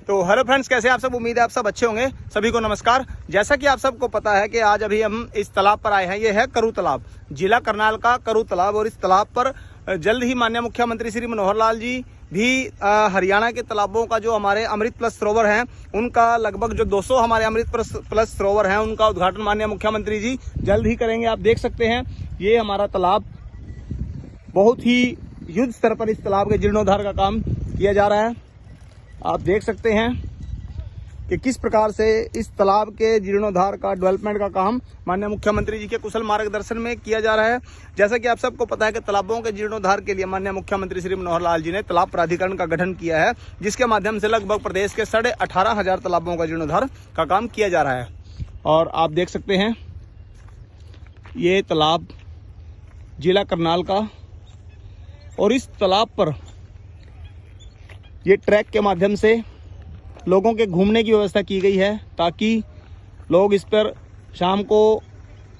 तो hello friends, कैसे आप सब। उम्मीद है आप सब अच्छे होंगे। सभी को नमस्कार। जैसा कि आप सबको पता है कि आज अभी हम इस तालाब पर आए हैं। ये है करू तालाब, जिला करनाल का करू तालाब। और इस तालाब पर जल्द ही माननीय मुख्यमंत्री श्री मनोहर लाल जी भी हरियाणा के तालाबों का जो हमारे अमृत प्लस सरोवर हैं उनका लगभग जो 200 हमारे अमृत प्लस सरोवर हैं उनका उद्घाटन माननीय मुख्यमंत्री जी जल्द ही करेंगे। आप देख सकते हैं ये हमारा तालाब बहुत ही युद्ध स्तर पर इस तालाब के जीर्णोद्धार का काम किया जा रहा है। आप देख सकते हैं कि किस प्रकार से इस तालाब के जीर्णोद्धार का डेवलपमेंट का काम माननीय मुख्यमंत्री जी के कुशल मार्गदर्शन में किया जा रहा है। जैसा कि आप सबको पता है कि तालाबों के जीर्णोद्धार के लिए माननीय मुख्यमंत्री श्री मनोहर लाल जी ने तालाब प्राधिकरण का गठन किया है, जिसके माध्यम से लगभग प्रदेश के 18,500 तालाबों का जीर्णोद्धार का काम किया जा रहा है। और आप देख सकते हैं ये तालाब जिला करनाल का, और इस तालाब पर ये ट्रैक के माध्यम से लोगों के घूमने की व्यवस्था की गई है ताकि लोग इस पर शाम को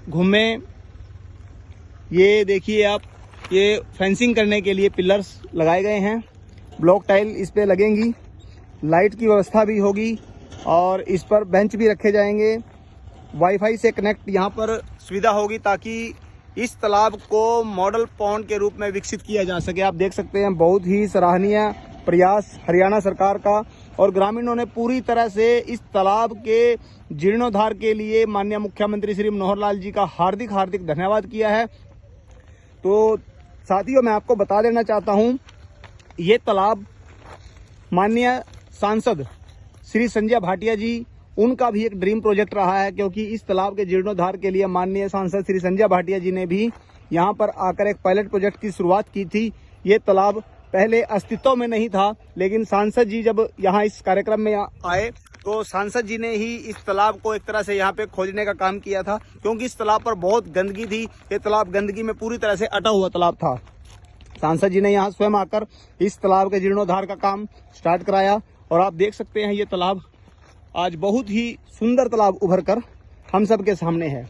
घूमें। ये देखिए आप, ये फेंसिंग करने के लिए पिलर्स लगाए गए हैं, ब्लॉक टाइल इस पे लगेंगी, लाइट की व्यवस्था भी होगी और इस पर बेंच भी रखे जाएंगे। वाईफाई से कनेक्ट यहाँ पर सुविधा होगी ताकि इस तालाब को मॉडल पॉन्ड के रूप में विकसित किया जा सके। आप देख सकते हैं बहुत ही सराहनीय प्रयास हरियाणा सरकार का, और ग्रामीणों ने पूरी तरह से इस तालाब के जीर्णोद्धार के लिए माननीय मुख्यमंत्री श्री मनोहर लाल जी का हार्दिक हार्दिक धन्यवाद किया है। तो साथियों, मैं आपको बता देना चाहता हूं, ये तालाब माननीय सांसद श्री संजय भाटिया जी, उनका भी एक ड्रीम प्रोजेक्ट रहा है, क्योंकि इस तालाब के जीर्णोद्धार के लिए माननीय सांसद श्री संजय भाटिया जी ने भी यहाँ पर आकर एक पायलट प्रोजेक्ट की शुरुआत की थी। ये तालाब पहले अस्तित्व में नहीं था, लेकिन सांसद जी जब यहाँ इस कार्यक्रम में आए तो सांसद जी ने ही इस तालाब को एक तरह से यहाँ पे खोजने का काम किया था, क्योंकि इस तालाब पर बहुत गंदगी थी। ये तालाब गंदगी में पूरी तरह से अटा हुआ तालाब था। सांसद जी ने यहाँ स्वयं आकर इस तालाब के जीर्णोद्धार का काम स्टार्ट कराया, और आप देख सकते हैं ये तालाब आज बहुत ही सुंदर तालाब उभर कर हम सब के सामने है।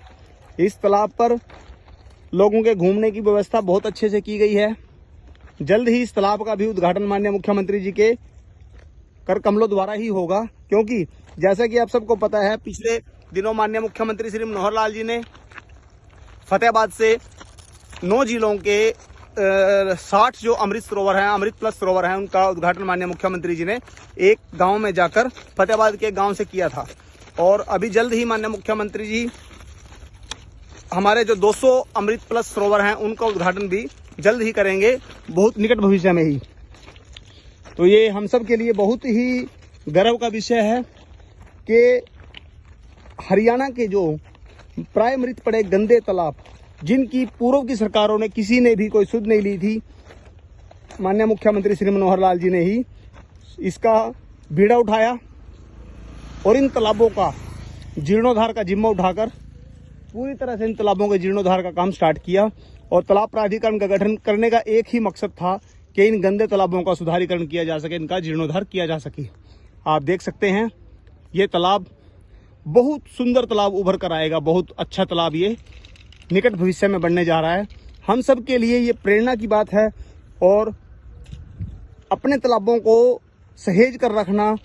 इस तालाब पर लोगों के घूमने की व्यवस्था बहुत अच्छे से की गई है। जल्द ही इस तालाब का भी उद्घाटन माननीय मुख्यमंत्री जी के कर कमलों द्वारा ही होगा, क्योंकि जैसा कि आप सबको पता है पिछले दिनों माननीय मुख्यमंत्री श्री मनोहर लाल जी ने फतेहाबाद से 9 जिलों के 60 जो अमृत सरोवर हैं, अमृत प्लस सरोवर हैं, उनका उद्घाटन माननीय मुख्यमंत्री जी ने एक गांव में जाकर फतेहाबाद के गांव से किया था। और अभी जल्द ही माननीय मुख्यमंत्री जी हमारे जो 200 अमृत प्लस सरोवर हैं उनका उद्घाटन भी जल्द ही करेंगे, बहुत निकट भविष्य में ही। तो ये हम सब के लिए बहुत ही गर्व का विषय है कि हरियाणा के जो प्राय मृत पड़े गंदे तालाब, जिनकी पूर्व की सरकारों ने किसी ने भी कोई सुध नहीं ली थी, माननीय मुख्यमंत्री श्री मनोहर लाल जी ने ही इसका बीड़ा उठाया और इन तालाबों का जीर्णोद्धार का जिम्मा उठाकर पूरी तरह से इन तालाबों के जीर्णोद्धार का काम स्टार्ट किया। और तालाब प्राधिकरण का गठन करने का एक ही मकसद था कि इन गंदे तालाबों का सुधारीकरण किया जा सके, इनका जीर्णोद्धार किया जा सके। आप देख सकते हैं ये तालाब बहुत सुंदर तालाब उभर कर आएगा, बहुत अच्छा तालाब ये निकट भविष्य में बनने जा रहा है। हम सब के लिए ये प्रेरणा की बात है, और अपने तालाबों को सहेज कर रखना,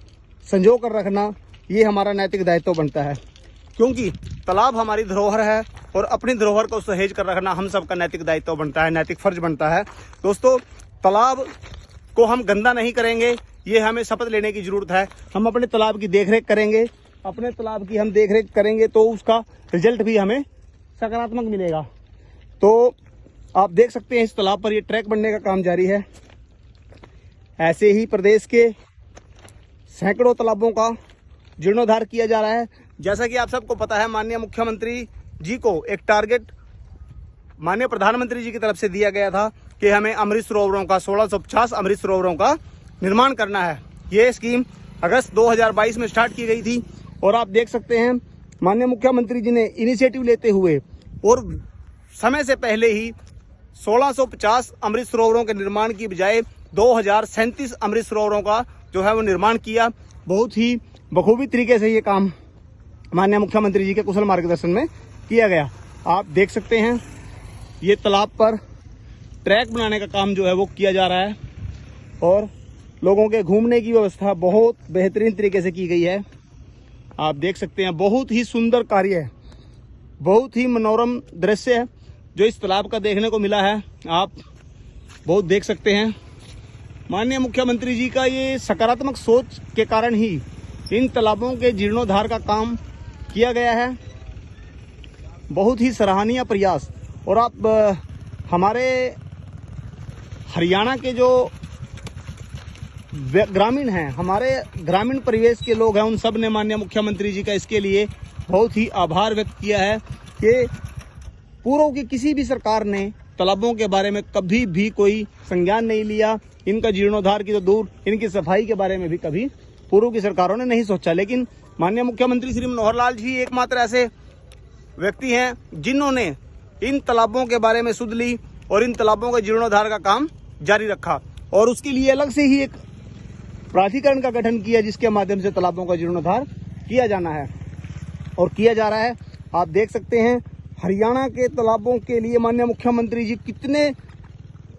संजो कर रखना, ये हमारा नैतिक दायित्व बनता है, क्योंकि तालाब हमारी धरोहर है और अपनी धरोहर को सहेज कर रखना हम सबका नैतिक दायित्व बनता है, नैतिक फर्ज बनता है। दोस्तों, तालाब को हम गंदा नहीं करेंगे, ये हमें शपथ लेने की जरूरत है। हम अपने तालाब की देखरेख करेंगे, अपने तालाब की हम देखरेख करेंगे तो उसका रिजल्ट भी हमें सकारात्मक मिलेगा। तो आप देख सकते हैं इस तालाब पर ये ट्रैक बनने का काम जारी है। ऐसे ही प्रदेश के सैकड़ों तालाबों का जीर्णोद्धार किया जा रहा है। जैसा कि आप सबको पता है, माननीय मुख्यमंत्री जी को एक टारगेट माननीय प्रधानमंत्री जी की तरफ से दिया गया था कि हमें अमृत सरोवरों का 1650 अमृत सरोवरों का निर्माण करना है। ये स्कीम अगस्त 2022 में स्टार्ट की गई थी, और आप देख सकते हैं माननीय मुख्यमंत्री जी ने इनिशिएटिव लेते हुए और समय से पहले ही 1650 अमृत सरोवरों के निर्माण की बजाय 2037 अमृत सरोवरों का जो है वो निर्माण किया। बहुत ही बखूबी तरीके से ये काम माननीय मुख्यमंत्री जी के कुशल मार्गदर्शन में किया गया। आप देख सकते हैं ये तालाब पर ट्रैक बनाने का काम जो है वो किया जा रहा है, और लोगों के घूमने की व्यवस्था बहुत बेहतरीन तरीके से की गई है। आप देख सकते हैं, बहुत ही सुंदर कार्य है, बहुत ही मनोरम दृश्य है जो इस तालाब का देखने को मिला है। आप बहुत देख सकते हैं, माननीय मुख्यमंत्री जी का ये सकारात्मक सोच के कारण ही इन तालाबों के जीर्णोद्धार का काम किया गया है। बहुत ही सराहनीय प्रयास। और आप हमारे हरियाणा के जो ग्रामीण हैं, हमारे ग्रामीण परिवेश के लोग हैं, उन सब ने माननीय मुख्यमंत्री जी का इसके लिए बहुत ही आभार व्यक्त किया है कि पूर्व की किसी भी सरकार ने तालाबों के बारे में कभी भी कोई संज्ञान नहीं लिया। इनका जीर्णोद्धार की तो दूर, इनकी सफाई के बारे में भी कभी पूर्व की सरकारों ने नहीं सोचा। लेकिन माननीय मुख्यमंत्री श्री मनोहर लाल जी एकमात्र ऐसे व्यक्ति हैं जिन्होंने इन तालाबों के बारे में सुध ली और इन तालाबों के जीर्णोद्धार का काम जारी रखा। और उसके लिए अलग से ही एक प्राधिकरण का गठन किया जिसके माध्यम से तालाबों का जीर्णोद्धार किया जाना है और किया जा रहा है। आप देख सकते हैं, हरियाणा के तालाबों के लिए माननीय मुख्यमंत्री जी कितने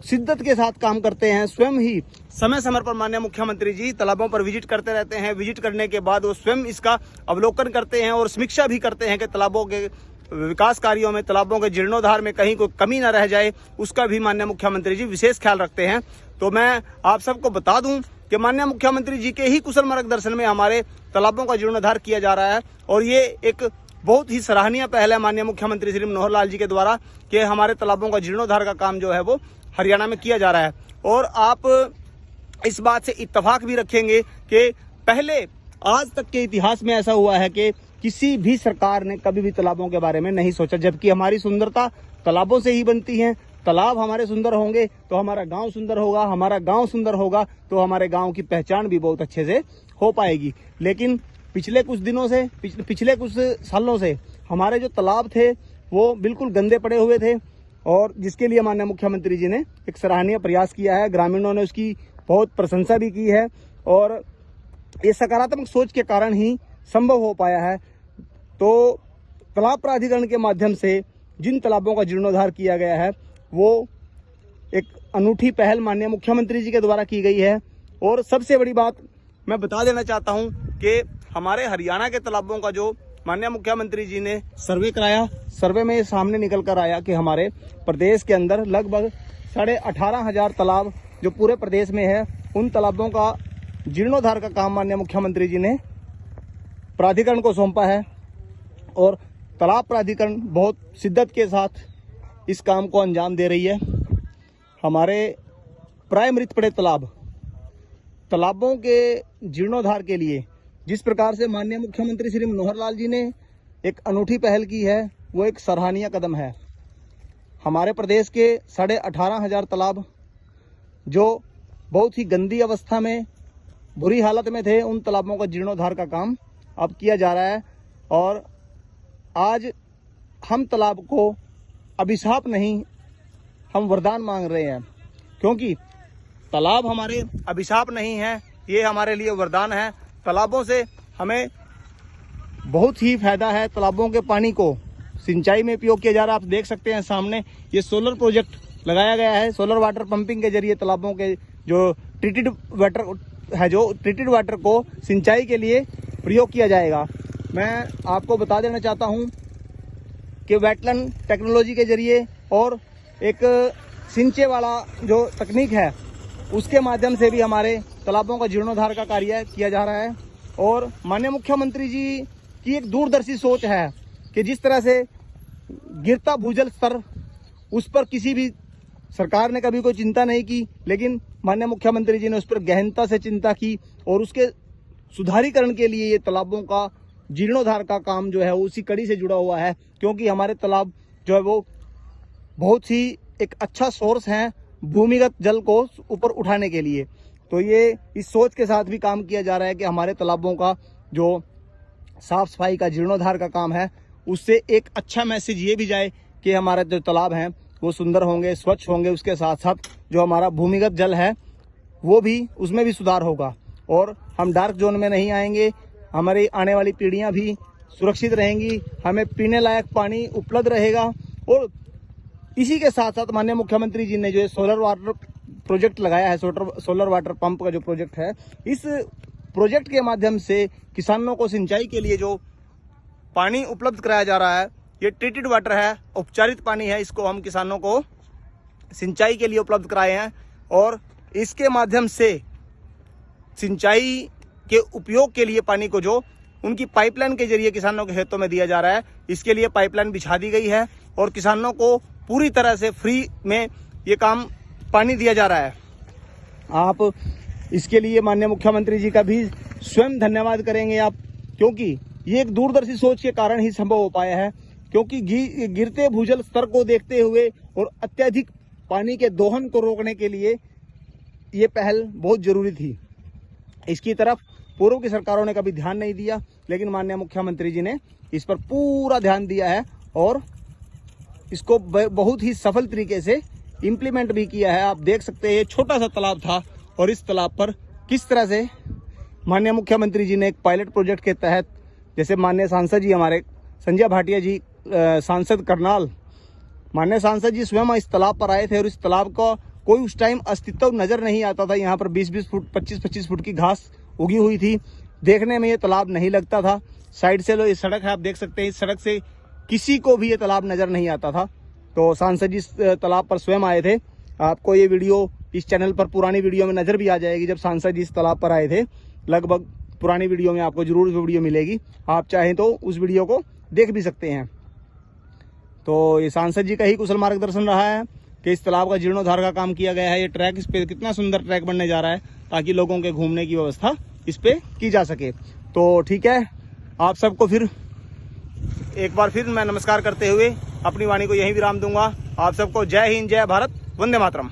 शिद्दत के साथ काम करते हैं। स्वयं ही समय समय पर माननीय मुख्यमंत्री जी तालाबों पर विजिट करते रहते हैं। विजिट करने के बाद वो स्वयं इसका अवलोकन करते हैं और समीक्षा भी करते हैं कि तालाबों के विकास कार्यों में, तालाबों के जीर्णोद्धार में कहीं कोई कमी न रह जाए, उसका भी माननीय मुख्यमंत्री जी विशेष ख्याल रखते हैं। तो मैं आप सबको बता दूं कि माननीय मुख्यमंत्री जी के ही कुशल मार्गदर्शन में हमारे तालाबों का जीर्णोद्धार किया जा रहा है और ये एक बहुत ही सराहनीय पहल है माननीय मुख्यमंत्री श्री मनोहर लाल जी के द्वारा कि हमारे तालाबों का जीर्णोद्धार का काम जो है वो हरियाणा में किया जा रहा है। और आप इस बात से इत्तेफाक भी रखेंगे कि पहले आज तक के इतिहास में ऐसा हुआ है कि किसी भी सरकार ने कभी भी तालाबों के बारे में नहीं सोचा, जबकि हमारी सुंदरता तालाबों से ही बनती है। तालाब हमारे सुंदर होंगे तो हमारा गांव सुंदर होगा, हमारा गांव सुंदर होगा तो हमारे गांव की पहचान भी बहुत अच्छे से हो पाएगी। लेकिन पिछले कुछ दिनों से, पिछले कुछ सालों से हमारे जो तालाब थे वो बिल्कुल गंदे पड़े हुए थे और जिसके लिए माननीय मुख्यमंत्री जी ने एक सराहनीय प्रयास किया है। ग्रामीणों ने उसकी बहुत प्रशंसा भी की है और ये सकारात्मक सोच के कारण ही संभव हो पाया है। तो तालाब प्राधिकरण के माध्यम से जिन तालाबों का जीर्णोद्धार किया गया है वो एक अनूठी पहल माननीय मुख्यमंत्री जी के द्वारा की गई है। और सबसे बड़ी बात मैं बता देना चाहता हूं कि हमारे हरियाणा के तालाबों का जो माननीय मुख्यमंत्री जी ने सर्वे कराया, सर्वे में सामने निकल कर आया कि हमारे प्रदेश के अंदर लगभग 18,500 तालाब जो पूरे प्रदेश में है, उन तालाबों का जीर्णोद्धार का काम माननीय मुख्यमंत्री जी ने प्राधिकरण को सौंपा है। और तालाब प्राधिकरण बहुत शिद्दत के साथ इस काम को अंजाम दे रही है। हमारे प्राय मृत पड़े तालाबों के जीर्णोद्धार के लिए जिस प्रकार से माननीय मुख्यमंत्री श्री मनोहर लाल जी ने एक अनूठी पहल की है वो एक सराहनीय कदम है। हमारे प्रदेश के 18,500 तालाब जो बहुत ही गंदी अवस्था में, बुरी हालत में थे, उन तालाबों का जीर्णोद्धार का काम अब किया जा रहा है। और आज हम तालाब को अभिशाप नहीं, हम वरदान मांग रहे हैं, क्योंकि तालाब हमारे अभिशाप नहीं है, ये हमारे लिए वरदान है। तालाबों से हमें बहुत ही फायदा है। तालाबों के पानी को सिंचाई में उपयोग किया जा रहा है। आप देख सकते हैं सामने ये सोलर प्रोजेक्ट लगाया गया है। सोलर वाटर पंपिंग के जरिए तालाबों के जो ट्रीटेड वाटर है, जो ट्रीटेड वाटर को सिंचाई के लिए प्रयोग किया जाएगा। मैं आपको बता देना चाहता हूं कि वेटलैंड टेक्नोलॉजी के जरिए और एक सिंचे वाला जो तकनीक है उसके माध्यम से भी हमारे तालाबों का जीर्णोद्धार का कार्य किया जा रहा है। और माननीय मुख्यमंत्री जी की एक दूरदर्शी सोच है कि जिस तरह से गिरता भूजल स्तर, उस पर किसी भी सरकार ने कभी कोई चिंता नहीं की, लेकिन माननीय मुख्यमंत्री जी ने उस पर गहनता से चिंता की और उसके सुधारीकरण के लिए ये तालाबों का जीर्णोद्धार का काम जो है उसी कड़ी से जुड़ा हुआ है। क्योंकि हमारे तालाब जो है वो बहुत ही एक अच्छा सोर्स है भूमिगत जल को ऊपर उठाने के लिए। तो ये इस सोच के साथ भी काम किया जा रहा है कि हमारे तालाबों का जो साफ सफाई का जीर्णोद्धार का काम है उससे एक अच्छा मैसेज ये भी जाए कि हमारे जो तालाब हैं वो सुंदर होंगे, स्वच्छ होंगे। उसके साथ साथ जो हमारा भूमिगत जल है वो भी, उसमें भी सुधार होगा और हम डार्क जोन में नहीं आएंगे। हमारी आने वाली पीढ़ियां भी सुरक्षित रहेंगी, हमें पीने लायक पानी उपलब्ध रहेगा। और इसी के साथ साथ माननीय मुख्यमंत्री जी ने जो सोलर वाटर प्रोजेक्ट लगाया है, सोलर वाटर पंप का जो प्रोजेक्ट है, इस प्रोजेक्ट के माध्यम से किसानों को सिंचाई के लिए जो पानी उपलब्ध कराया जा रहा है, ये ट्रीटेड वाटर है, उपचारित पानी है। इसको हम किसानों को सिंचाई के लिए उपलब्ध कराए हैं और इसके माध्यम से सिंचाई के उपयोग के लिए पानी को जो उनकी पाइपलाइन के जरिए किसानों के खेतों में दिया जा रहा है, इसके लिए पाइपलाइन बिछा दी गई है और किसानों को पूरी तरह से फ्री में ये काम पानी दिया जा रहा है। आप इसके लिए माननीय मुख्यमंत्री जी का भी स्वयं धन्यवाद करेंगे आप, क्योंकि ये एक दूरदर्शी सोच के कारण ही संभव हो पाया है। क्योंकि गिरते भूजल स्तर को देखते हुए और अत्यधिक पानी के दोहन को रोकने के लिए ये पहल बहुत जरूरी थी। इसकी तरफ पूर्व की सरकारों ने कभी ध्यान नहीं दिया, लेकिन माननीय मुख्यमंत्री जी ने इस पर पूरा ध्यान दिया है और इसको बहुत ही सफल तरीके से इम्प्लीमेंट भी किया है। आप देख सकते हैं, ये छोटा सा तालाब था और इस तालाब पर किस तरह से माननीय मुख्यमंत्री जी ने एक पायलट प्रोजेक्ट के तहत, जैसे माननीय सांसद जी हमारे संजय भाटिया जी, सांसद करनाल, माननीय सांसद जी स्वयं इस तालाब पर आए थे और इस तालाब का कोई उस टाइम अस्तित्व नजर नहीं आता था। यहाँ पर 20-20 फुट 25-25 फुट की घास उगी हुई थी, देखने में ये तालाब नहीं लगता था। साइड से लो ये सड़क है, आप देख सकते हैं, इस सड़क से किसी को भी ये तालाब नजर नहीं आता था। तो सांसद जी तालाब पर स्वयं आए थे। आपको ये वीडियो इस चैनल पर पुरानी वीडियो में नजर भी आ जाएगी, जब सांसद जी इस तालाब पर आए थे। लगभग पुरानी वीडियो में आपको जरूर वीडियो मिलेगी, आप चाहें तो उस वीडियो को देख भी सकते हैं। तो ये सांसद जी का ही कुशल मार्गदर्शन रहा है कि इस तालाब का जीर्णोद्धार का काम किया गया है। ये ट्रैक, इस पे कितना सुंदर ट्रैक बनने जा रहा है ताकि लोगों के घूमने की व्यवस्था इस पे की जा सके। तो ठीक है, आप सबको फिर एक बार फिर मैं नमस्कार करते हुए अपनी वाणी को यहीं विराम दूंगा। आप सबको जय हिंद, जय भारत, वंदे मातरम।